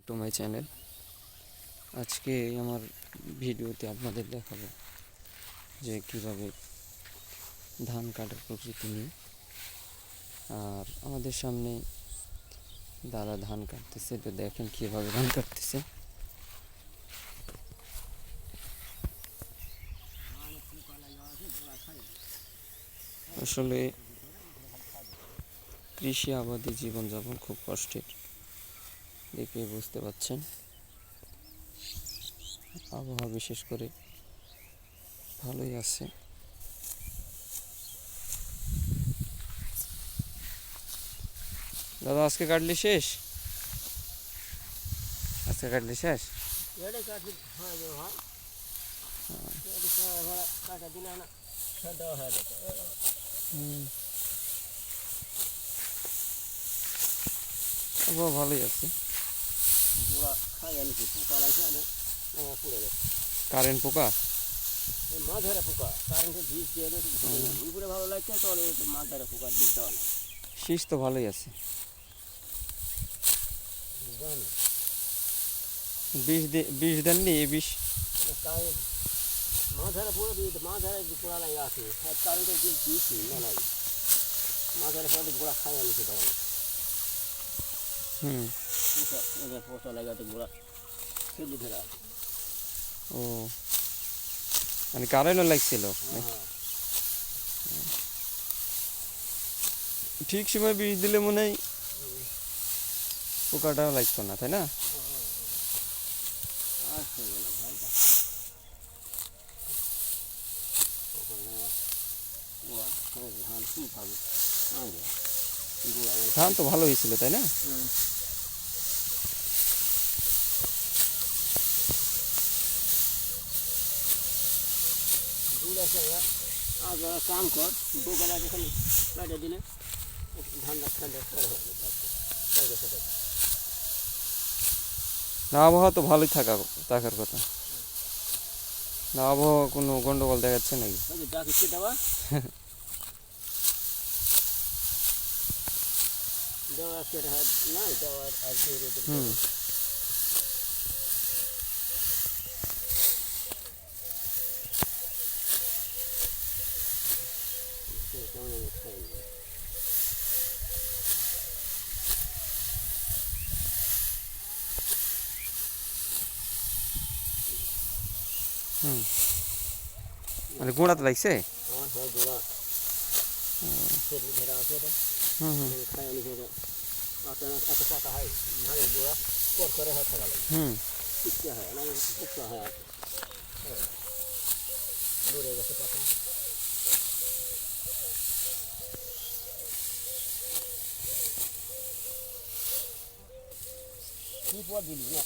To my channel. আজকে আমার ভিডিওতে আপনাদের দেখাবো যে কীভাবে ধান কাটার প্রকৃতি নিয়ে। আর আমাদের সামনে দাদা ধান কাটতেছে, তো দেখেন কীভাবে ধান কাটতেছে। আসলে কৃষি আবাদী জীবনযাপন খুব কষ্টের, দেখে বুঝতে পারছেন। আবহাওয়া বিশেষ করে ভালোই আছে। দাদা আজকে কাটলি শেষ? আজকে কাটলি শেষ? আবহাওয়া ভালোই আছে। কারেন্ট পোকা, মাছ ধরা পোকা, কারেন্টের বীজ দিয়ে উপরে ভালো লাগছে, তাহলে মাছ ধরা পোকার বীজ দেওয়া না। শীষ তো ভালোই আছে। বিষ দেননি? এই বিষ মাছ ধরা পুরো মাছ ধরা পোড়া লাগে আছে, কারেন্টের বীজ দিয়েছি না নাই। মাছ ধরা পরে গোড়া খাই আনিছে তখন। পোষা লাগাতে গোড়া সেবু ধরা। ও মানে কারেন্টও লাগছিল। ঠিক সময় বিষ দিলে মনে হয় পোকাটাও লাগতো না, তাই না? ধান তো ভালো হয়েছিল, তাই না? কাম কর বোকালা যখন কাটে দিলে ধান না, আবহাওয়া তো ভালোই থাকার কথা না। আবহাওয়া কোনো গন্ডগোল দেখাচ্ছে নাকি? দেওয়া দেওয়া না দেওয়া আর মানে গোড়াতে লাগছে। কি পর দিলি না